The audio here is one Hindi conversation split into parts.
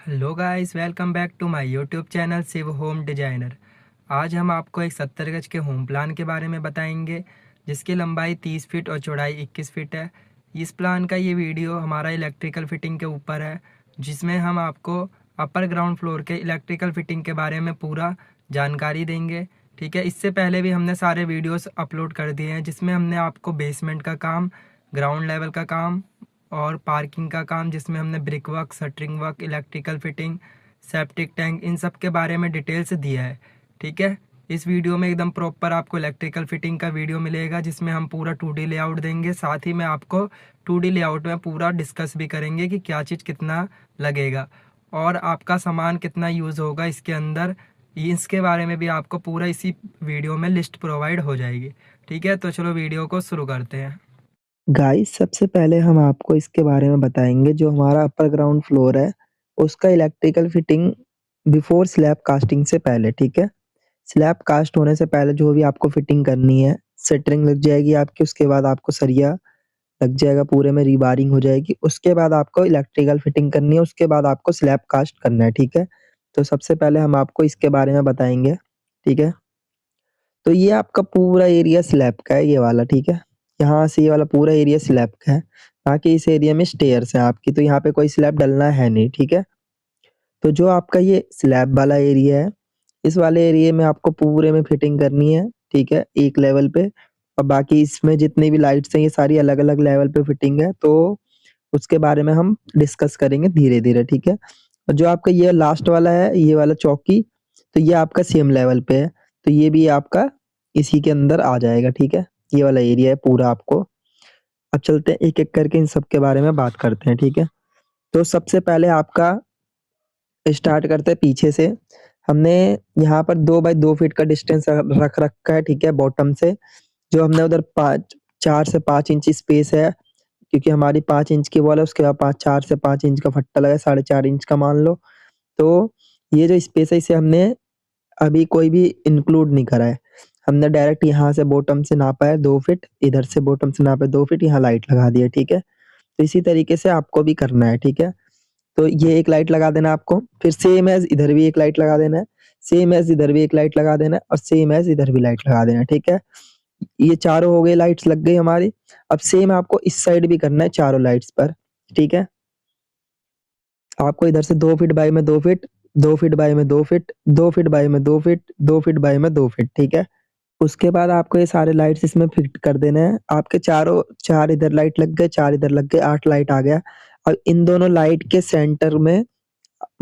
Hello guys, welcome back to my YouTube channel Shiv home designer. आज हम आपको एक 70 गज के होम प्लान के बारे में बताएंगे, जिसकी लंबाई 30 फीट और चौड़ाई 21 फीट है। इस प्लान का ये वीडियो हमारा इलेक्ट्रिकल फिटिंग के ऊपर है, जिसमें हम आपको अपर ग्राउंड फ्लोर के इलेक्ट्रिकल फिटिंग के बारे में पूरा जानकारी देंगे। ठीक है, इससे पहले भी हमने सारे वीडियोस अपलोड कर दिए हैं, जिसमें हमने आपको बेसमेंट का काम, ग्राउंड लेवल का काम और पार्किंग का काम, जिसमें हमने brick work, shuttering work, electrical fitting, septic tank, इन सब के बारे में डिटेल से दिया है। ठीक है, इस वीडियो में एकदम प्रॉपर आपको इलेक्ट्रिकल फिटिंग का वीडियो मिलेगा, जिसमें हम पूरा 2D लेआउट देंगे। साथ ही में आपको 2D लेआउट में पूरा डिस्कस भी करेंगे कि क्या चीज़ कितना लगेगा और आपका सामान कितना यूज़ होगा इसके अंदर। इसके बारे में भी आपको पूरा इसी वीडियो में लिस्ट प्रोवाइड हो जाएगी। ठीक है, तो चलो वीडियो को शुरू करते हैं। गाइस सबसे पहले हम आपको इसके बारे में बताएँगे जो हमारा अपर ग्राउंड फ्लोर है, उसका electrical fitting before slab casting से पहले, ठीक है? स्लैब कास्ट होने से पहले जो भी आपको फिटिंग करनी है, सेंटरिंग लग जाएगी आपकी, उसके बाद आपको सरिया लग जाएगा, पूरे में रीबारिंग हो जाएगी, उसके बाद आपको इलेक्ट्रिकल फिटिंग करनी है, उसके बाद आपको स्लैब कास्ट करना है, ठीक है? तो सबसे पहले हम आपको इसके बारे में बताएँगे, ठीक है? तो ये आपका पूरा एरिया स्लैब का है ये वाला, ठीक है? यहाँ से ये वाला पूरा एरिया स्लैब का है। बाकी इस एरिया में स्टेयर्स हैं आपकी, तो यहाँ पे कोई स्लैब डलना है नहीं, ठीक है? तो जो आपका ये स्लैब वाला एरिया है, इस वाले एरिया में आपको पूरे में फिटिंग करनी है, ठीक है? एक लेवल पे और बाकी इसमें जितनी भी लाइट्स हैं, ये सारी अलग-अलग लेवल पे फिटिंग है, तो उसके बारे में हम डिस्कस करेंगे धीरे-धीरे, ठीक है? और जो आपका ये लास्ट वाला है, ये वाला चौकी, तो ये आपका सेम लेवल पे है, तो ये भी आपका इसी के अंदर आ जाएगा, ठीक है? ये वाला एरिया है पूरा आपको। अब चलते हैं एक-एक करके इन सब के बारे में बात करते हैं, ठीक है? तो सबसे पहले आपका स्टार्ट करते हैं पीछे से। हमने यहाँ पर 2 बाय 2 फीट का डिस्टेंस रख रखा है, ठीक है? बॉटम से, जो हमने उधर 5 4 से 5 इंच स्पेस है, क्योंकि हमारी 5 इंच की वॉल है, उसके बाद 5 4 से 5 इंच का फट्टा लगा है, 4.5 इंच का मान लो। तो ये जो स्पेस है, इसे हमने अभी कोई भी इंक्लूड नहीं करा है। हमने डायरेक्ट यहाँ से बॉटम से नापा है 2 फीट, इधर से बॉटम से नापा है 2 फीट, यहाँ लाइट लगा दी है, ठीक है? तो इसी तरीके से आपको भी करना है, ठीक है? तो ये एक लाइट लगा देना है आपको, फिर सेम एज़ इधर भी एक लाइट लगा देना है, सेम एज़ इधर भी एक लाइट लगा देना है और सेम एज़ इधर भी लाइट लगा देना है, ठीक है? ये चारों हो गए, लाइट्स लग गई हमारी। अब सेम आपको इस साइड भी करना है चारों लाइट्स पर, ठीक है? आपको इधर से 2 फीट बाई में 2 फीट, 2 फीट बाई में 2 फीट, 2 फीट बाई में 2 फीट, 2 फीट बाई में 2 फीट, ठीक है? उसके बाद आपको ये सारे लाइट्स इसमें फिट कर देने हैं। आपके चारों 4 इधर लाइट लग गए, 4 इधर लग गए, 8 लाइट आ गया। और इन दोनों लाइट के सेंटर में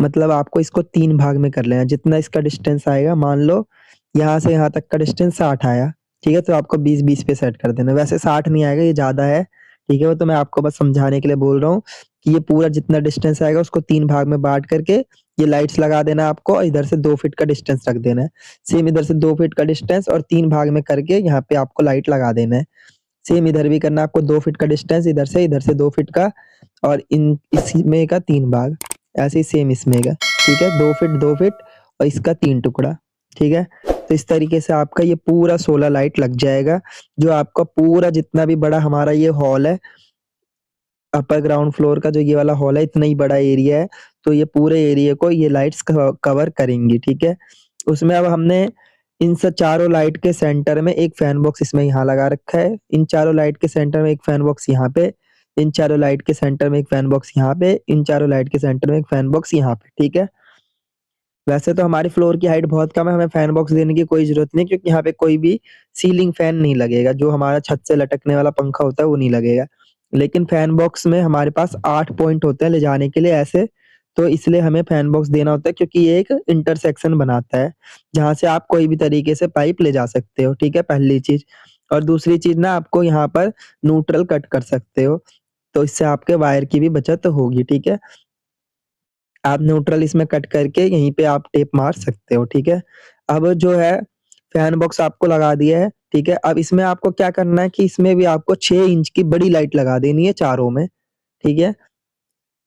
मतलब आपको इसको 3 भाग में कर लेना है। जितना इसका डिस्टेंस आएगा, मान लो यहाँ से यहाँ तक का डिस्टेंस 60 आया, ठीक है? तो आपको 20-20 पे सेट कर देना है। वैसे 60 नहीं आएगा, ये ज़्यादा है, ठीक है? वो तो मैं आपको बस समझाने के लिए बोल रहा हूँ कि ये पूरा जितना डिस्टेंस आएगा उसको 3 भाग में बाँट करके ये लाइट्स लगा देना है आपको और इधर से 2 फीट का डिस्टेंस रख देना है। सेम इधर से 2 फीट का डिस्टेंस और 3 भाग में करके यहाँ पे आपको लाइट लगा देना है। सेम इधर भी करना है आपको 2 फीट का डिस्टेंस, इधर से 2 फीट का और इन इसमें का 3 भाग, ऐसे ही सेम इसमें का, ठीक है? 2 फीट और इसका 3 टुकड़ा, ठीक है? तो इस तरीके से आपका ये पूरा 16 लाइट लग जाएगा, जो आपका पूरा जितना भी बड़ा हमारा ये हॉल है, अपर ग्राउंड फ्लोर का जो ये वाला हॉल है, इतना ही बड़ा एरिया है, तो ये पूरे एरिया को ये लाइट्स कवर करेंगी, ठीक है? उसमें अब हमने इन चारों लाइट के सेंटर में एक फैन बॉक्स इसमें यहाँ लगा रखा है। इन चारों लाइट के सेंटर में एक फैन बॉक्स यहाँ पे, इन चारों लाइट के सेंटर में एक फैन बॉक्स यहाँ पे, इन चारों लाइट के सेंटर में एक फैन बॉक्स यहाँ पे, ठीक है? वैसे तो हमारी फ्लोर की हाइट बहुत कम है, हमें फैन बॉक्स देने की कोई ज़रूरत नहीं, क्योंकि यहाँ पे कोई भी सीलिंग फैन नहीं लगेगा, जो हमारा छत से लटकने वाला पंखा होता है वो नहीं लगेगा। लेकिन फैन बॉक्स में हमारे पास 8 पॉइंट होते हैं ले जाने के लिए ऐसे, तो इसलिए हमें फैन बॉक्स देना होता है, क्योंकि ये एक इंटरसेक्शन बनाता है, जहाँ से आप कोई भी तरीके से पाइप ले जा सकते हो, ठीक है? पहली चीज़। और दूसरी चीज़ ना, आपको यहाँ पर न्यूट्रल कट कर सकते हो, तो इससे आपके वायर की भी बचत होगी, ठीक है? आप न्यूट्रल इसमें कट करके यहीं पे आप टेप मार सकते हो, ठीक है? अब जो है फैन बॉक्स आपको लगा दिया है, ठीक है? अब इसमें आपको क्या करना है कि इसमें भी आपको 6 इंच की बड़ी लाइट लगा देनी है चारों में, ठीक है?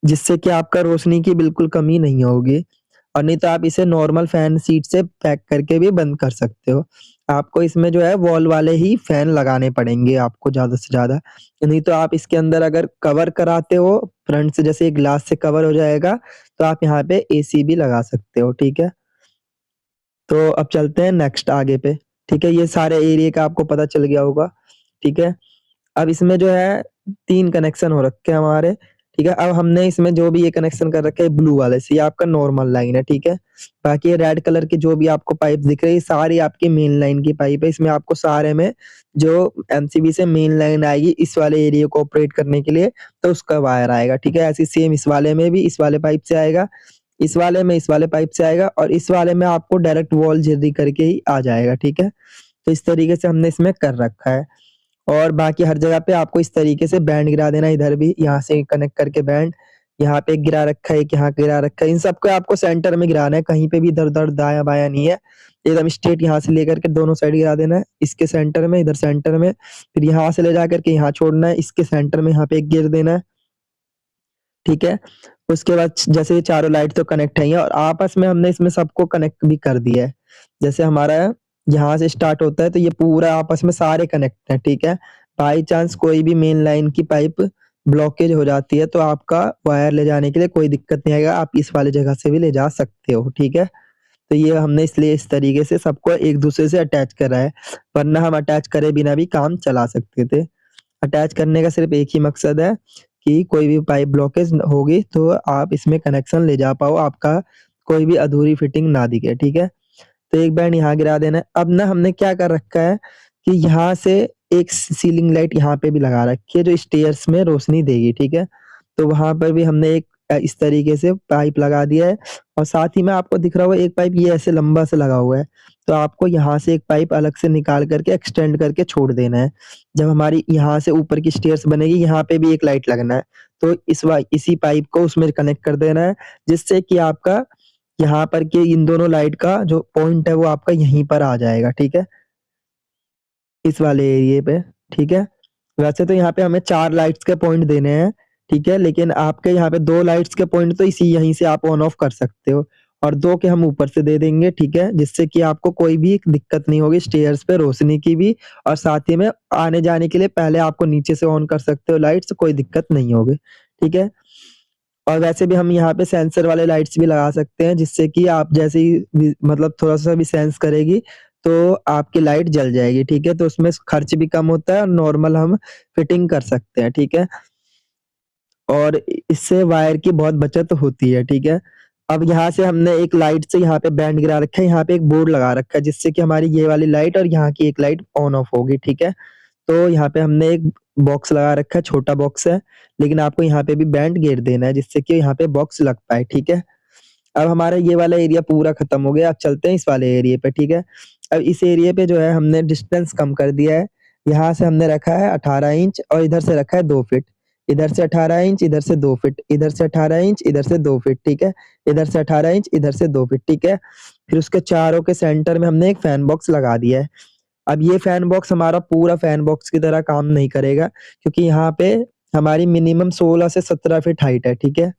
जिससे कि आपका रोशनी की बिल्कुल कमी नहीं होगी और नहीं तो आप इसे नॉर्मल फैन शीट से पैक करके भी बंद कर सकते हो। आपको इसमें जो है वॉल वाले ही फैन लगाने पड़ेंगे आपको ज़्यादा से ज़्यादा। नहीं तो आप इसके अंदर अगर कवर कराते हो, फ्रंट से जैसे ग्लास से कवर हो जाएगा, तो आप यहाँ पे एसी भी लगा सकते हो, ठीक है? तो अब चलते हैं नेक्स्ट आगे पे, ठीक है? ये सारे एरिया का आपको पता चल गया होगा, ठीक है? अब इसमें जो है 3 कनेक्शन हो रखे हैं हमारे, ठीक है? अब हमने इसमें जो भी ये कनेक्शन कर रखे हैं ब्लू वाले से, ये आपका नॉर्मल लाइन है, ठीक है? बाकी ये रेड कलर की जो भी आपको पाइप दिख रही है, सारी आपकी मेन लाइन की पाइप है। इसमें आपको सारे में जो एमसीबी से मेन लाइन आएगी इस वाले एरिया को ऑपरेट करने के लिए, तो उसका वायर आएगा, ठीक है? ऐसे सेम इस वाले में भी इस वाले पाइप से आएगा, इस वाले में इस वाले पाइप से आएगा और इस वाले में आपको डायरेक्ट वॉल जेनरी करके ही आ जाएगा, ठीक है? तो इस तरीके से हमने इसमें कर रखा है। और बाकी हर जगह पे आपको इस तरीके से बैंड गिरा देना है, इधर भी यहाँ से कनेक्ट करके बैंड, यहाँ पे एक गिरा रखा है, एक यहाँ गिरा रखा है। इन सबको आपको सेंटर में गिराना है, कहीं पे भी इधर-उधर दायाँ-बायाँ नहीं है। एकदम स्ट्रेट यहाँ से लेकर के दोनों साइड गिरा देना है, इसके सेंटर में, इधर सेंटर में, फिर यहाँ से ले जाकर के यहाँ छोड़ना है, इसके सेंटर में यहाँ पे एक गिर देना है, ठीक है? उसके बाद जैसे ये चारों लाइट तो कनेक्ट है ही है और आपस में हमने इसमें सबको कनेक्ट भी कर दिया है। जैसे हमारा यहाँ से स्टार्ट होता है तो ये पूरा आपस में सारे कनेक्ट हैं, ठीक है? बाई चांस कोई भी मेन लाइन की पाइप ब्लॉकेज हो जाती है तो आपका वायर ले जाने के लिए कोई दिक्कत नहीं आएगा, आप इस वाली जगह से भी ले जा सकते हो, ठीक है? तो ये हमने इसलिए इस तरीके से सबको एक-दूसरे से अटैच करा है, वरना हम अटैच करे बिना भी काम चला सकते थे। अटैच करने का सिर्फ एक ही मकसद है कि कोई भी पाइप ब्लॉकेज होगी तो आप इसमें कनेक्शन ले जा पाओ, आपका कोई भी अधूरी फिटिंग ना दिखे, ठीक है? तो एक बैंड यहाँ गिरा देना है। अब ना हमने क्या कर रखा है कि यहाँ से एक सीलिंग लाइट यहाँ पे भी लगा रखी है जो स्टेयर्स में रोशनी देगी, ठीक है? तो वहाँ पर भी हमने एक इस तरीके से पाइप लगा दिया है और साथ ही में आपको दिख रहा होगा एक पाइप ये ऐसे लंबा सा लगा हुआ है। तो आपको यहाँ से एक पाइप अलग से निकाल करके एक्सटेंड करके छोड़ देना है। जब हमारी यहाँ से ऊपर की स्टेयर्स बनेगी, यहाँ पे भी एक लाइट लगना है। तो इसी पाइप को उसमें कनेक्ट कर देना है, जिससे कि आपका यहाँ पर के इन दोनों लाइट का जो पॉइंट है वो आपका यहीं पर आ जाएगा, ठीक है? इस वाले एरिये पे, ठीक है? वैसे तो यहाँ पे हमें 4 लाइट्स के पॉइंट देने हैं, ठीक है? लेकिन आपके यहाँ पे 2 लाइट्स के पॉइंट तो इसी यहीं से आप ऑन ऑफ कर सकते हो और 2 के हम ऊपर से दे देंगे, ठीक है? जिससे कि आपको कोई भी दिक्कत नहीं होगी स्टेयर्स पे रोशनी की भी और साथ ही में आने-जाने के लिए पहले आपको नीचे से ऑन कर सकते हो लाइट्स, कोई दिक्कत नहीं होगी, ठीक है? और वैसे भी हम यहाँ पे सेंसर वाले लाइट्स भी लगा सकते हैं, जिससे कि आप जैसे ही मतलब थोड़ा-सा भी सेंस करेगी, तो आपकी लाइट जल जाएगी, ठीक है? तो उसमें खर्च भी कम होता है और नॉर्मल हम फिटिंग कर सकते हैं, ठीक है? और इससे वायर की बहुत बचत होती है, ठीक है? अब यहाँ से हमने एक लाइट से यहाँ पे बैंड गिरा रखा है, यहाँ पे एक बोर्ड लगा रखा है, जिससे कि हमारी ये वाली लाइट और यहाँ की एक लाइट ऑन ऑफ होगी, ठीक है? तो यहाँ पे हमने एक बॉक्स लगा रखा है, छोटा बॉक्स है, लेकिन आपको यहाँ पे भी बैंड गेड़ देना है, जिससे कि यहाँ पे बॉक्स लग पाए, ठीक है? अब हमारा ये वाला एरिया पूरा खत्म हो गया, अब चलते हैं इस वाले एरिये पे, ठीक है? अब इस एरिये पे जो है हमने डिस्टेंस कम कर दिया है, यहाँ से हमने रखा है 18 इंच और इधर से रखा है 2 फीट। इधर से 18 इंच, इधर से 2 फीट, इधर से 18 इंच, इधर से 2 फीट, ठीक है? इधर से 18 इंच, इधर से 2 फीट, ठीक है? फिर उसके चारों के सेंटर में हमने एक फैन बॉक्स लगा दिया है। अब ये फैन बॉक्स हमारा पूरा फैन बॉक्स की तरह काम नहीं करेगा, क्योंकि यहाँ पे हमारी मिनिमम 16 से 17 फीट हाइट है, ठीक है?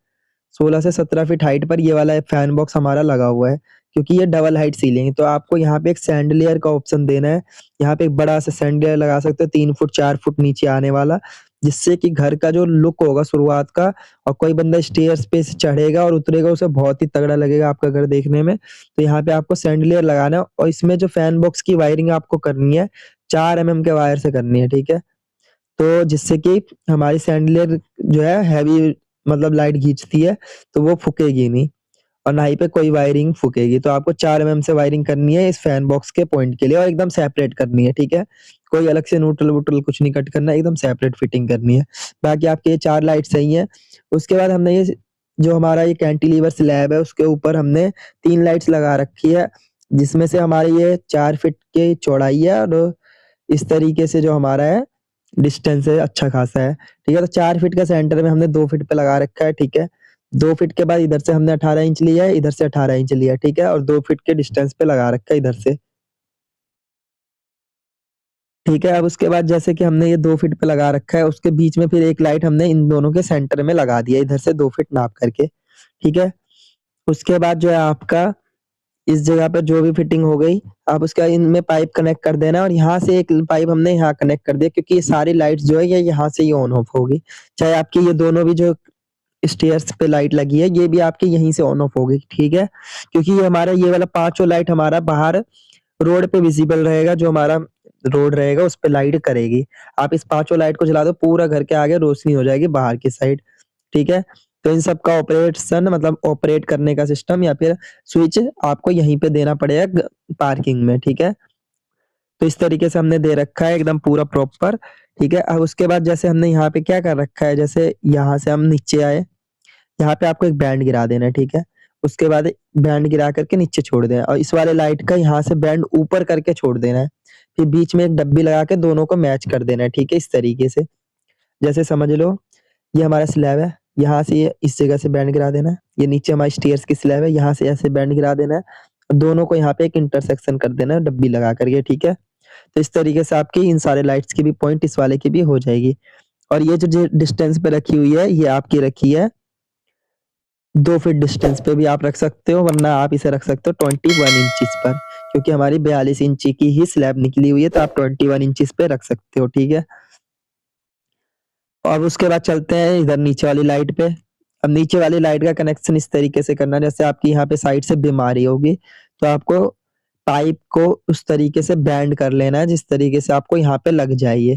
16 से 17 फीट हाइट पर ये वाला फैन बॉक्स हमारा लगा हुआ है, क्योंकि ये डबल हाइट सीलिंग है, तो आपको यहाँ पे एक सैंडलियर का ऑप्शन देना है। यहाँ पे एक बड़ा-सा सैंडलियर लगा सकते हो 3 फुट 4 फुट नीचे आने वाला, जिससे कि घर का जो लुक होगा शुरुआत का और कोई बंदा स्टेयर्स पे से चढ़ेगा और उतरेगा, उसे बहुत ही तगड़ा लगेगा आपका घर देखने में। तो यहाँ पे आपको सैंडलियर लगाना है और इसमें जो फैन बॉक्स की वायरिंग आपको करनी है, 4 एमएम के वायर से करनी है, ठीक है? तो जिससे कि हमारी सैंडलियर जो है हैवी मतलब लाइट खींचती है, तो वो फूकेगी नहीं और ना ही पे कोई वायरिंग फूकेगी। तो आपको 4 एमएम से वायरिंग करनी है इस फैन बॉक्स के पॉइंट के लिए और एकदम सेपरेट करनी है, ठीक है? कोई अलग से न्यूट्रल-वूट्रल कुछ नहीं कट करना है, एकदम सेपरेट फिटिंग करनी है। बाकी आपके ये 4 लाइट सही हैं। उसके बाद हमने ये जो हमारा ये कैंटिलीवर स्लैब है, उसके ऊपर हमने 3 लाइट्स लगा रखी है, जिसमें से हमारी ये 4 फीट की चौड़ाई है और इस तरीके से जो हमारा है डिस्टेंस है अच्छा खासा है, ठीक है? तो 4 फीट का सेंटर में हमने 2 फीट पे लगा रखा है, ठीक है? 2 फीट के बाद इधर से हमने 18 इंच लिया है, इधर से 18 इंच लिया है, ठीक है? और 2 फीट के डिस्टेंस पे लगा रखा है इधर से, ठीक है? अब उसके बाद जैसे कि हमने ये 2 फीट पे लगा रखा है, उसके बीच में फिर एक लाइट हमने इन दोनों के सेंटर में लगा दिया है, इधर से 2 फीट नाप करके, ठीक है? उसके बाद जो है आपका इस जगह पर जो भी फिटिंग हो गई, आप उसका इनमें पाइप कनेक्ट कर देना और यहाँ से एक पाइप हमने यहाँ कनेक्ट कर दिया क्योंकि ये सारी लाइट्स जो है ये यहाँ से ही ऑन ऑफ होगी। चाहे आपकी ये दोनों भी जो स्टेयर्स पे लाइट लगी है, ये भी आपके यहीं से ऑन ऑफ होगी, ठीक है? क्योंकि ये हमारा ये वाला पाँचों लाइट हमारा बाहर रोड पे विजिबल रहेगा, जो हमारा रोड रहेगा उस पे लाइट करेगी। आप इस पाँचों लाइट को जला दो, पूरा घर के आगे रोशनी हो जाएगी बाहर की साइड, ठीक है? तो इन सब का ऑपरेशन मतलब ऑपरेट करने का सिस्टम या फिर स्विच आपको यहीं पे देना पड़ेगा पार्किंग में, ठीक है? तो इस तरीके से हमने दे रखा है एकदम पूरा प्रॉपर, ठीक है? अब उसके बाद जैसे हमने यहाँ पे क्या कर रखा है, जैसे यहाँ से हम नीचे आए, यहाँ पे आपको एक बैंड गिरा देना है, ठीक है? उसके बाद बैंड गिरा करके नीचे छोड़ देना है और इस वाले लाइट का यहाँ से बैंड ऊपर करके छोड़ देना है। फिर बीच में एक डब्बी लगा के दोनों को मैच कर देना है, ठीक है? इस तरीके से। जैसे समझ लो ये हमारा स्लैब है, यहाँ से ये इस जगह से बैंड गिरा देना है। ये नीचे हमारी स्टेयर्स की स्लैब है, यहाँ से ऐसे बैंड गिरा देना है और दोनों को यहाँ पे एक इंटरसेक्शन कर देना है डब्बी लगा करके, ठीक है? तो इस तरीके से आपकी इन सारे लाइट्स की भी पॉइंट इस वाले की भी हो जाएगी। और ये जो डिस्टेंस पे रखी हुई है, ये आपकी रखी है 2 फीट डिस्टेंस पे भी आप रख सकते हो, वरना आप इसे रख सकते हो 21 इंचेस पर, क्योंकि हमारी 42 इंची की ही स्लैब निकली हुई है, तो आप 21 इंचेस पे रख सकते हो, ठीक है? अब उसके बाद चलते हैं इधर नीचे वाली लाइट पे। अब नीचे वाली लाइट का कनेक्शन इस तरीके से करना है, जैसे आपकी यहाँ पे साइड से बीम आ रही होगी, तो आपको पाइप को उस तरीके से बैंड कर लेना है जिस तरीके से आपको यहाँ पे लग जाए ये,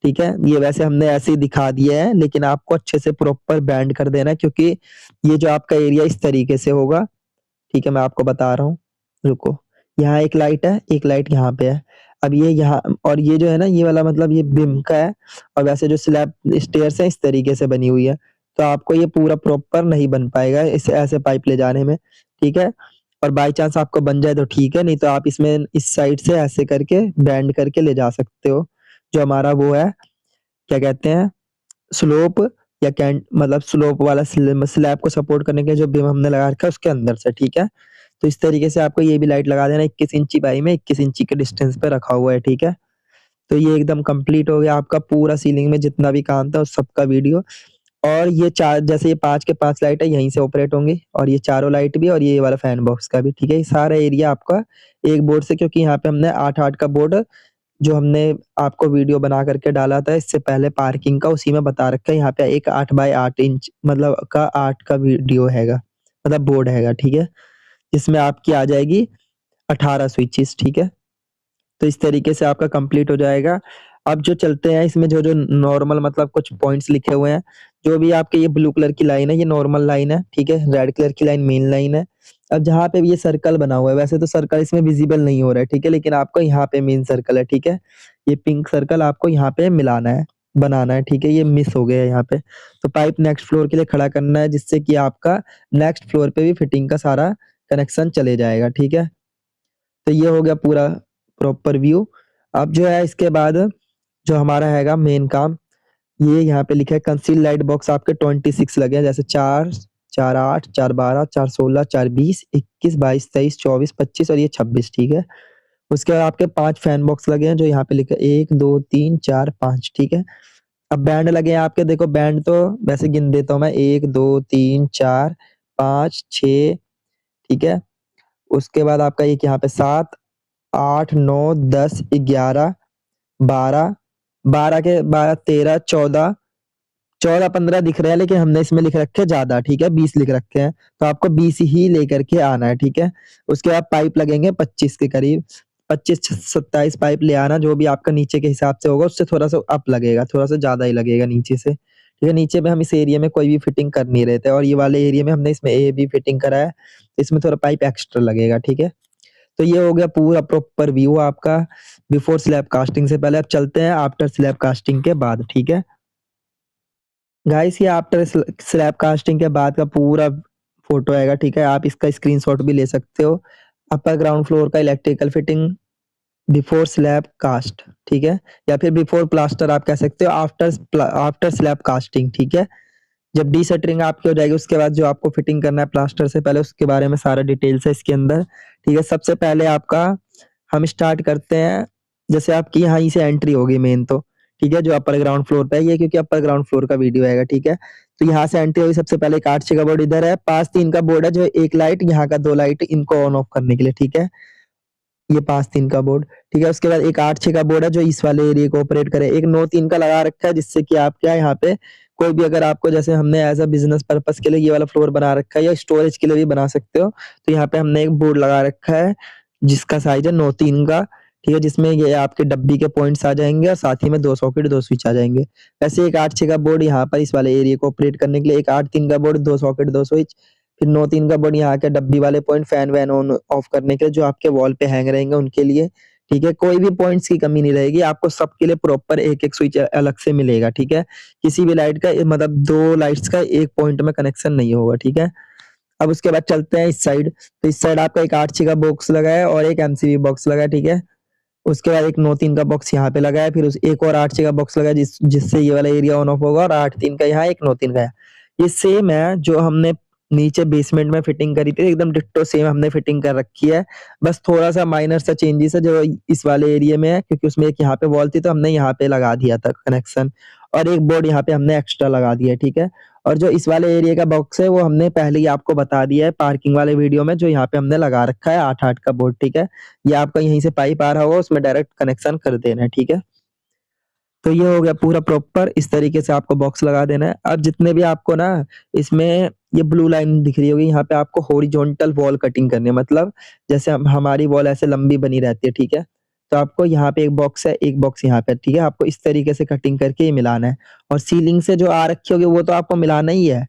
ठीक है? ये वैसे हमने ऐसे ही दिखा दिया है, लेकिन आपको अच्छे से प्रॉपर बैंड कर देना है क्योंकि ये जो आपका एरिया इस तरीके से होगा, ठीक है? मैं आपको बता रहा हूँ, रुको। यहाँ एक लाइट है, एक लाइट यहाँ पे है। अब ये यहाँ और ये जो है ना, ये वाला मतलब ये बीम का है और वैसे जो स्लैब स्टेयर्स है इस तरीके से बनी हुई है, तो आपको ये पूरा प्रॉपर नहीं बन पाएगा इस ऐसे पाइप ले जाने में, ठीक है? और बाय चांस आपको बन जाए तो ठीक है, नहीं तो आप इसमें इस साइड से ऐसे करके बैंड करके ले जा सकते हो। जो हमारा वो है, क्या कहते हैं, स्लोप या कैंट मतलब स्लोप वाला स्लैब को सपोर्ट करने के लिए जो बीम हमने लगा रखा है उसके अंदर से, ठीक है? तो इस तरीके से आपको ये भी लाइट लगा देना 21 इंची बाई में 21 इंची के डिस्टेंस पे रखा हुआ है, ठीक है? तो ये एकदम कंप्लीट हो गया आपका पूरा सीलिंग में जितना भी काम था उस सबका वीडियो। और ये 4 जैसे ये 5 के 5 लाइट है यहीं से ऑपरेट होंगी और ये चारों लाइट भी और ये वाला फैन बॉक्स का भी, ठीक है? ये सारा एरिया आपका एक बोर्ड से, क्योंकि यहाँ पे हमने 8-8 का बोर्ड जो हमने आपको वीडियो बना करके डाला था इससे पहले पार्किंग का, उसी में बता रखा है। यहाँ पे एक 8 बाय 8 इंच मतलब का 8 का वीडियो हैगा, मतलब बोर्ड हैगा, ठीक है? इसमें आपकी आ जाएगी 18 स्विचेस, ठीक है? तो इस तरीके से आपका कंप्लीट हो जाएगा। अब जो चलते हैं इसमें जो नॉर्मल मतलब कुछ पॉइंट्स लिखे हुए हैं, जो भी आपके ये ब्लू कलर की लाइन है ये नॉर्मल लाइन है, ठीक है? रेड कलर की लाइन मेन लाइन है। अब जहाँ पे भी ये सर्कल बना हुआ है, वैसे तो सर्कल इसमें विजिबल नहीं हो रहा है, ठीक है? लेकिन आपको यहाँ पे मेन सर्कल है, ठीक है? ये पिंक सर्कल आपको यहाँ पे मिलाना है, बनाना है, ठीक है? ये मिस हो गया है यहाँ पे। तो पाइप नेक्स्ट फ्लोर के लिए खड़ा करना है जिससे कि आपका नेक्स्ट फ्लोर पे भी फिटिंग का सारा कनेक्शन चले जाएगा, ठीक है? तो ये हो गया पूरा प्रॉपर व्यू। अब जो है इसके बाद जो हमारा हैगा मेन काम, ये यहाँ पे लिखा है कंसील लाइट बॉक्स आपके 26 लगे हैं, जैसे 4, 4, 8, 4, 12, 4, 16, 4, 20, 21, 22, 23, 24, 25 और ये 26, ठीक है? उसके बाद आपके 5 फैन बॉक्स लगे हैं जो यहाँ पे लिखा है 1, 2, 3, 4, 5, ठीक है? अब बैंड लगे हैं आपके, देखो बैंड तो वैसे गिन देता हूँ मैं 1, 2, 3, 4, 5, 6, ठीक है? उसके बाद आपका एक यहाँ पे 7, 8, 9, 10, 11, 12, 12 के 12, 13, 14, 14-15 दिख रहे हैं, लेकिन हमने इसमें लिख रखे हैं ज़्यादा, ठीक है? 20 लिख रखे हैं, तो आपको 20 ही लेकर के आना है, ठीक है? उसके बाद पाइप लगेंगे 25 के करीब, 25-27 पाइप ले आना, जो भी आपका नीचे के हिसाब से होगा उससे थोड़ा-सा अप लगेगा, थोड़ा-सा ज़्यादा ही लगेगा नीचे से, ठीक है? नीचे में हम इस एरिया में कोई भी फिटिंग कर नहीं रहे थे और ये वाले एरिया में हमने इसमें ए, बी फिटिंग करा है, इसमें थोड़ा पाइप एक्स्ट्रा लगेगा, ठीक है? तो ये हो गया पूरा प्रॉपर व्यू आपका बिफोर स्लैब कास्टिंग से पहले। अब चलते हैं आफ्टर स्लैब कास्टिंग के बाद, ठीक है? गाइस ये आफ्टर स्लैब कास्टिंग के बाद का पूरा फोटो आएगा, ठीक है? आप इसका स्क्रीनशॉट भी ले सकते हो। अपर ग्राउंड फ्लोर का electrical fitting before slab cast, ठीक है? या फिर बिफोर प्लास्टर आप कह सकते हो, आफ्टर स्लैब कास्टिंग, ठीक है? जब डीशटरिंग आपकी हो जाएगी उसके बाद जो आपको फिटिंग करना है प्लास्टर से पहले उसके बारे में सारा डिटेल्स है इसके अंदर, ठीक है? सबसे पहले आपका हम स्टार्ट करते हैं, जैसे आपकी यहीं से एंट्री होगी मेन तो, ठीक है? जो अपर ग्राउंड फ्लोर पे है ये, क्योंकि अपर ग्राउंड फ्लोर का वीडियो आएगा, ठीक है? तो यहाँ से एंट्री हुई, सबसे पहले एक 8-6 का बोर्ड इधर है, 5-3 का बोर्ड है जो एक लाइट, यहाँ का 2 लाइट इनको ऑन ऑफ करने के लिए, ठीक है। ये 5-3 का बोर्ड, ठीक है। उसके बाद एक 8-6 का बोर्ड है जो इस वाले एरिया को ऑपरेट करे। एक 9-3 का लगा रखा है जिससे कि आप क्या है यहाँ पे कोई भी अगर आपको जैसे हमने एज़ अ बिज़नेस पर्पज़ के लिए ये वाला फ्लोर बना रखा है या स्टोरेज के लिए भी बना सकते हो। तो यहाँ पे हमने एक बोर्ड लगा रखा है जिसका साइज़ है 9-3 का, ठीक है, जिसमें ये आपके डब्बी के पॉइंट्स आ जाएँगे और साथ ही में 2 सॉकेट 2 स्विच आ जाएँगे। वैसे एक 8-6 का बोर्ड यहाँ पर इस वाले एरिया को ऑपरेट करने के लिए, एक 8-3 का बोर्ड 2 सॉकेट 2 स्विच, फिर 9-3 का बोर्ड यहाँ के डब्बी वाले पॉइंट फैन वैन ऑन ऑफ करने के लिए जो आपके वॉल पे हैंग रहेंगे उनके लिए, ठीक है। कोई भी पॉइंट्स की कमी नहीं रहेगी, आपको सबके लिए प्रॉपर एक-एक स्विच अलग से मिलेगा, ठीक है। किसी भी लाइट का मतलब 2 लाइट्स का एक पॉइंट में कनेक्शन नहीं होगा, ठीक है। अब उसके बाद चलते हैं इस साइड, तो इस साइड आपका एक 8-6 का बॉक्स लगा है और एक एमसीबी बॉक्स लगा है, ठीक है। उसके बाद एक 9-3 का बॉक्स यहाँ पे लगा है, फिर उस एक और 8-6 का बॉक्स लगा है जिससे ये वाला एरिया ऑन ऑफ होगा और 8-3 का यहाँ, एक 9-3 का यहाँ। ये सेम है जो हमने नीचे बेसमेंट में फिटिंग करी थी, एकदम डिट्टो सेम हमने फिटिंग कर रखी है। बस थोड़ा-सा माइनर सा चेंजेस है जो इस वाले एरिया में है क्योंकि उसमें एक यहाँ पे वॉल थी तो हमने यहाँ पे लगा दिया था कनेक्शन और एक बोर्ड यहाँ पे हमने एक्स्ट्रा लगा दिया है, ठीक है। और जो इस वाले एरिया का बॉक्स है वो हमने पहले ही आपको बता दिया है पार्किंग वाले वीडियो में जो यहाँ पे हमने लगा रखा है 8-8 का बोर्ड, ठीक है। ये आपका यहीं से पाइप आ रहा होगा उसमें डायरेक्ट कनेक्शन कर देना है, ठीक है। तो ये हो गया पूरा प्रॉपर, इस तरीके से आपको बॉक्स लगा देना है। अब जितने भी आपको ना इसमें ये ब्लू लाइन दिख रही होगी, यहाँ पे आपको हॉरिजॉन्टल वॉल कटिंग करनी है, मतलब जैसे हम हमारी वॉल ऐसे लंबी बनी रहती है, ठीक है? तो आपको यहाँ पे एक बॉक्स है, एक बॉक्स यहाँ पे, ठीक है? आपको इस तरीके से कटिंग करके ये मिलाना है और सीलिंग से जो आ रखी होगी वो तो आपको मिलाना ही है।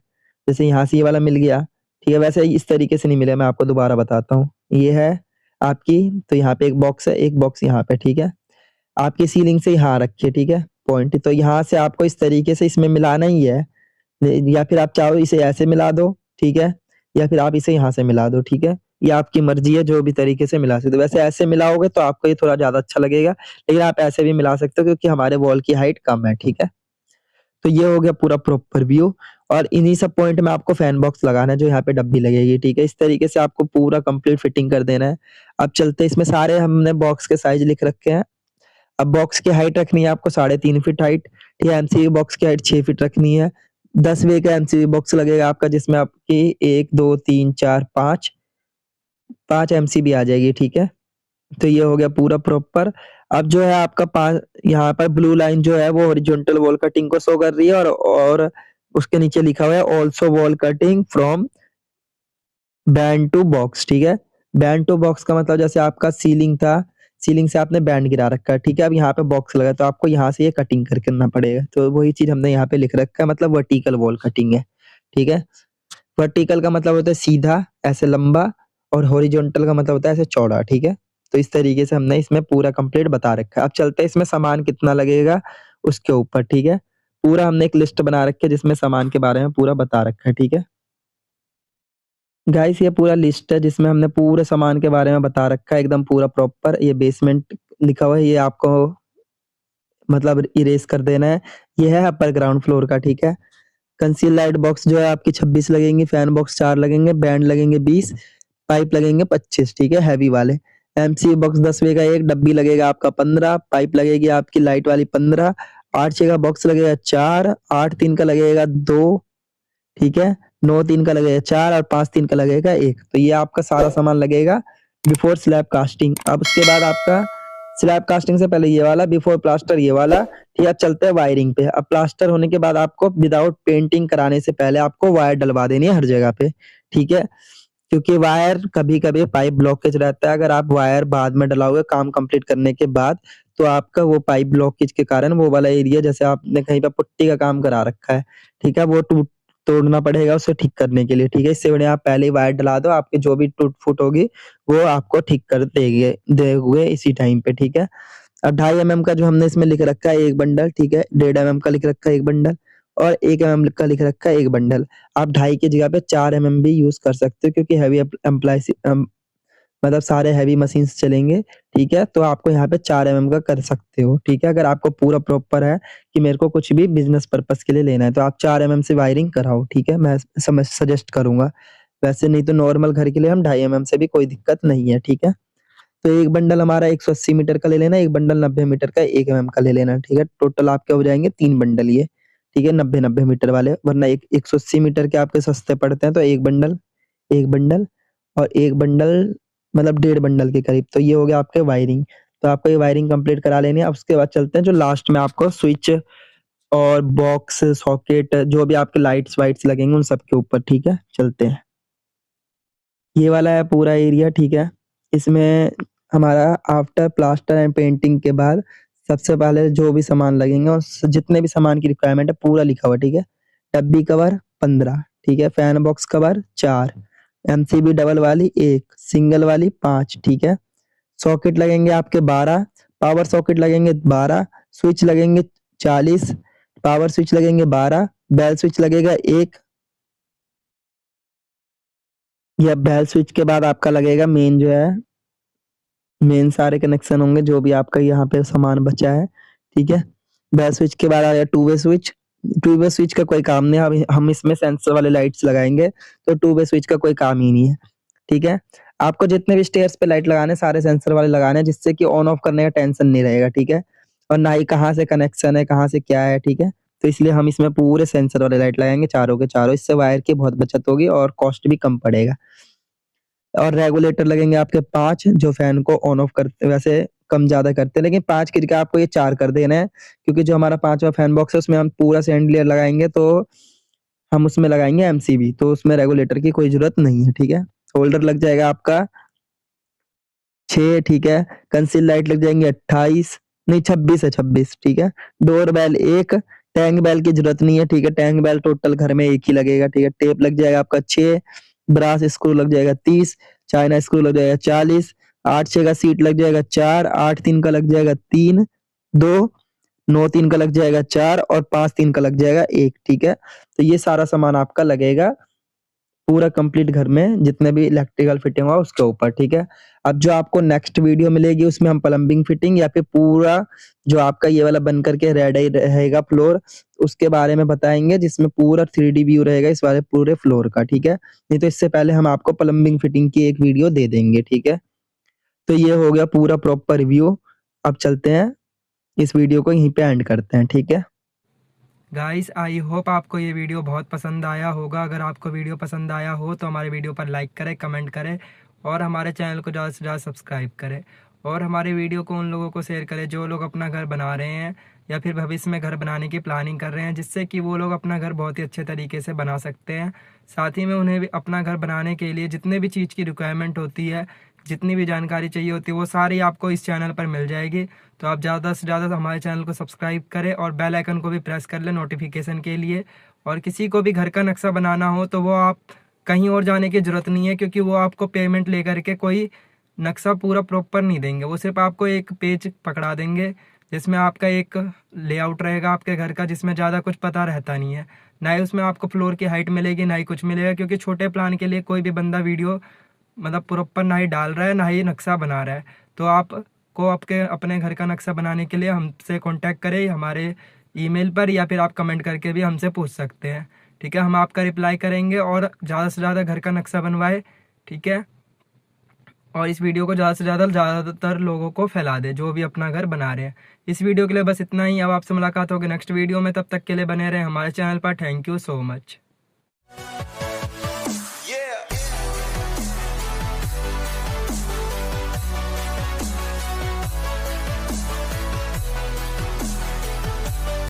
जैसे यहाँ से ये वाला मिल गया, ठीक है? वैसे इस तरीके से नहीं मिलेगा, मैं आपको दोबारा बताता हूँ। ये है आपकी, तो यहाँ पे एक बॉक्स है, एक बॉक्स यहाँ पे, ठीक है? आपकी सीलिंग से यहाँ रखिए, ठीक है? पॉइंट तो यहाँ से आपको इस तरीके से इसमें मिलाना ही है। या फिर आप चाहो इसे ऐसे मिला दो, ठीक है? या फिर आप इसे यहाँ से मिला दो, ठीक है? ये आपकी मर्ज़ी है जो भी तरीके से मिला सकते हो। वैसे ऐसे मिलाओगे तो आपको ये थोड़ा ज़्यादा अच्छा लगेगा, लेकिन आप ऐसे भी मिला सकते हो क्योंकि हमारे वॉल की हाइट कम है, ठीक है? तो ये हो गया पूरा प्रॉपर व्यू और इन्हीं सब पॉइंट में आपको फैन बॉक्स लगाना है जो यहाँ पे डब्बी लगेगी, ठीक है? इस तरीके से आपको पूरा कंप्लीट फिटिंग कर देना है। अब चलते हैं, इसमें सारे हमने बॉक्स के साइज़ लिख रखे हैं। अब बॉक्स की हाइट रखनी है आपको 3.5 फीट हाइट, ठीक है? एमसीबी बॉक्स की हाइट 6 फीट रखनी है। 10 वे का एमसीबी बॉक्स लगेगा आपका जिसमें आपकी 1, 2, 3, 4, 5 एमसीबी आ जाएगी, ठीक है? तो ये हो गया पूरा प्रॉपर। अब जो है आपका यहाँ पर ब्लू लाइन जो है वो हॉरिजॉन्टल वॉल कटिंग को शो कर रही है और उसके नीचे लिखा हुआ है also wall cutting from bend to box, ठीक है? बैंड टू बॉक्स का मतलब जैसे आपका सीलिंग था, सीलिंग से आपने बैंड गिरा रखा है, ठीक है? अब यहाँ पे बॉक्स लगा है तो आपको यहाँ से ये कटिंग कर करना पड़ेगा। तो वही चीज़ हमने यहाँ पे लिख रखा है, मतलब वर्टिकल वॉल कटिंग है, ठीक है? वर्टिकल का मतलब होता है सीधा, ऐसे लंबा और हॉरिजॉन्टल का मतलब होता है ऐसे चौड़ा, ठीक है? तो इस तरीके से हमने इसमें पूरा कंप्लीट बता रखा है। अब चलते हैं इसमें सामान कितना लगेगा उसके ऊपर, ठीक है? पूरा हमने एक लिस्ट बना रखी है जिसमें सामान के बारे में पूरा बता रखा है, ठीक है? गाइस ये पूरा लिस्ट है जिसमें हमने पूरे सामान के बारे में बता रखा है एकदम पूरा प्रॉपर। ये बेसमेंट लिखा हुआ है, ये आपको मतलब इरेज़ कर देना है। ये है अपर ग्राउंड फ्लोर का, ठीक है? कंसील लाइट बॉक्स जो है आपकी 26 लगेंगी, फैन बॉक्स 4 लगेंगे, बैंड लगेंगे 20, पाइप लगेंगे 25, ठीक है? हैवी वाले। एमसीबी बॉक्स 10 वे का 1, डब्बी लगेगा आपका 15, पाइप लगेगी आपकी लाइट वाली 15, 8 6 का बॉक्स लगेगा 4, 8 3 का लगेगा 2, ठीक है? 9 3 का लगेगा 4 और 5 3 का लगेगा 1। तो ये आपका सारा सामान लगेगा बिफोर स्लैब कास्टिंग। अब उसके बाद आपका स्लैब कास्टिंग से पहले ये वाला, बिफोर प्लास्टर ये वाला, ठीक है? अब चलते हैं वायरिंग पे। अब प्लास्टर होने के बाद आपको विदाउट पेंटिंग कराने से पहले आपको वायर डलवा देनी है हर जगह पे, ठीक है? क्योंकि वायर कभी-कभी पाइप ब्लॉकेज रहता है, अगर आप वायर बाद में डलाओगे काम कंप्लीट करने के बाद, तो आपका वो पाइप ब्लॉकेज के कारण वो वाला एरिया जैसे आपने कहीं पे पुट्टी का काम करा रखा है, ठीक है? वो तोड़ना पड़ेगा उसे ठीक करने के लिए, ठीक है? इससे बढ़िया आप पहले ही वायर डला दो, आपकी जो भी टूट-फूट होगी, वो आपको ठीक कर देंगे इसी टाइम पे, ठीक है? अब 2.5 एमएम का जो हमने इसमें लिख रखा है 1 बंडल, ठीक है? 1.5 एमएम का लिख रखा है 1 बंडल और 1 एमएम का लिख रखा है 1 बंडल। आप 2.5 की जगह पे 4 एमएम भी यूज़ कर सकते हो क्योंकि हेवी मतलब सारे हेवी मशीन्स चलेंगे, ठीक है? तो आपको यहाँ पे 4 एमएम का कर सकते हो, ठीक है? अगर आपको पूरा प्रॉपर है कि मेरे को कुछ भी बिज़नेस पर्पज़ के लिए लेना है, तो आप 4 एमएम से वायरिंग कराओ, ठीक है? मैं सजेस्ट करूँगा। वैसे नहीं तो नॉर्मल घर के लिए हम 2.5 एमएम से भी कोई दिक्कत नहीं है, ठीक है? तो 1 बंडल हमारा 180 मीटर का ले लेना, 1 बंडल 90 मीटर का 1 एमएम का ले लेना, ठीक है? टोटल आपके हो जाएँगे 3 बंडल ये, ठीक है, 90-90 मीटर वाले, वरना 180 मीटर के आपके सस्ते पड़ते हैं। तो एक बंडल और एक बंडल मतलब 1.5 बंडल के करीब। तो ये हो गया आपके वायरिंग। तो आपको ये वायरिंग कंप्लीट करा लेनी है। अब उसके बाद चलते हैं जो लास्ट में आपको स्विच और बॉक्स, सॉकेट, जो भी आपके लाइट्स वाइट्स लगेंगे उन सब के ऊपर, ठीक है। चलते हैं, ये वाला है पूरा एरिया, ठीक है। इसमें हमारा आफ्टर प्लास्टर एंड पेंटिंग के बाद सबसे पहले जो भी सामान लगेंगे और जितने भी सामान की रिक्वायरमेंट है पूरा लिखा हुआ, ठीक है। डब्बी कवर 15, ठीक है। Fan box cover 4, MCB double वाली 1, सिंगल वाली 5, ठीक है। सॉकेट लगेंगे आपके 12, पावर सॉकेट लगेंगे 12, स्विच लगेंगे 40, पावर स्विच लगेंगे 12, बेल स्विच लगेगा 1। या बेल स्विच के बाद आपका लगेगा मेन, जो है मेन सारे कनेक्शन होंगे जो भी आपका यहाँ पे सामान बचा है, ठीक है। बेल स्विच के बाद आया two way switch. Two way switch का कोई काम नहीं है, हम इसमें सेंसर वाले लाइट्स लगाएंगे, तो टू वे स्विच का कोई काम ही नहीं है, ठीक है। आपको जितने भी स्टेयर्स पे लाइट लगाने सारे सेंसर वाले लगाने हैं, जिससे कि ऑन ऑफ करने का टेंशन नहीं रहेगा, ठीक है। और ना ही कहाँ से कनेक्शन है, कहाँ से क्या है, ठीक है। तो इसलिए हम इसमें पूरे सेंसर वाले लाइट लगाएंगे चारों के चारों। इससे वायर की बहुत बचत होगी और कॉस्ट भी कम पड़ेगा। और रेगुलेटर लगेंगे आपके 5, जो फैन को ऑन ऑफ करते, वैसे कम ज्यादा करते हैं, लेकिन 5 की जगह आपको ये 4 कर देना है, क्योंकि जो हमारा 5वां फैन बॉक्स है उसमें हम पूरा सैंडलियर लगाएंगे, तो हम उसमें लगाएंगे एमसीबी, तो उसमें रेगुलेटर की कोई जरूरत नहीं है, ठीक है। होल्डर लग जाएगा आपका 6, ठीक है। कंसील लाइट लग जाएंगे 28, नहीं 26 है, 26, ठीक है। डोर बेल 1, टैंक बेल की जरूरत नहीं है, ठीक है। टैंक बेल टोटल घर में एक ही लगेगा, ठीक है। टेप लग जाएगा आपका 6, ब्रास स्क्रू लग जाएगा 30, चाइना स्क्रू लग जाएगा 40, 8-6 का सीट लग जाएगा 4, 8-3 का लग जाएगा 3, 2, 9-3 का लग जाएगा 4 और 5-3 का लग जाएगा 1, ठीक है। तो ये सारा सामान आपका लगेगा पूरा कंप्लीट घर में, जितने भी इलेक्ट्रिकल फिटिंग हुआ उसके ऊपर, ठीक है। अब जो आपको नेक्स्ट वीडियो मिलेगी उसमें हम प्लम्बिंग फिटिंग या फिर पूरा जो आपका ये वाला बन करके रेडी रहेगा फ्लोर, उसके बारे में बताएंगे, जिसमें पूरा 3D व्यू रहेगा इस वाले पूरे फ्लोर का, ठीक है। नहीं तो इससे पहले हम आपको प्लम्बिंग फिटिंग की एक वीडियो दे देंगे, ठीक है। तो ये हो गया पूरा प्रॉपर रिव्यू। अब चलते हैं, इस वीडियो को यहीं पे एंड करते हैं, ठीक है। गाइस आई होप आपको ये वीडियो बहुत पसंद आया होगा। अगर आपको वीडियो पसंद आया हो तो हमारे वीडियो पर लाइक करें, कमेंट करें और हमारे चैनल को ज़्यादा से ज़्यादा सब्सक्राइब करें। और हमारे वीडियो को उन लोगों को शेयर करें जो लोग अपना घर बना रहे हैं या फिर भविष्य में घर बनाने की प्लानिंग कर रहे हैं, जिससे कि वो लोग अपना घर बहुत ही अच्छे तरीके से बना सकते हैं। साथ ही में उन्हें भी अपना घर बनाने के लिए जितने भी चीज़ की रिक्वायरमेंट होती है, जितनी भी जानकारी चाहिए होती है, वो सारी आपको इस चैनल पर मिल जाएगी। तो आप ज़्यादा से ज़्यादा हमारे चैनल को सब्सक्राइब करें और बेल आइकन को भी प्रेस कर लें नोटिफिकेशन के लिए। और किसी को भी घर का नक्शा बनाना हो तो वो आप कहीं और जाने की ज़रूरत नहीं है, क्योंकि वो आपको पेमेंट लेकर के कोई नक्शा पूरा प्रॉपर नहीं देंगे। वो सिर्फ आपको एक पेज पकड़ा देंगे जिसमें आपका एक लेआउट रहेगा आपके घर का, जिसमें ज़्यादा कुछ पता रहता नहीं है। ना ही उसमें आपको फ्लोर की हाइट मिलेगी, ना ही कुछ मिलेगा, क्योंकि छोटे प्लान के लिए कोई भी बंदा वीडियो मतलब प्रॉपर ना ही डाल रहा है ना ही नक्शा बना रहा है। तो आपको आपके अपने घर का नक्शा बनाने के लिए हमसे कांटेक्ट करें हमारे ईमेल पर, या फिर आप कमेंट करके भी हमसे पूछ सकते हैं, ठीक है। हम आपका रिप्लाई करेंगे और ज़्यादा से ज़्यादा घर का नक्शा बनवाए, ठीक है। और इस वीडियो को ज़्यादातर लोगों को फैला दे जो भी अपना घर बना रहे हैं। इस वीडियो के लिए बस इतना ही। अब आपसे मुलाकात होगी नेक्स्ट वीडियो में, तब तक के लिए बने रहें हमारे चैनल पर। Thank you so much.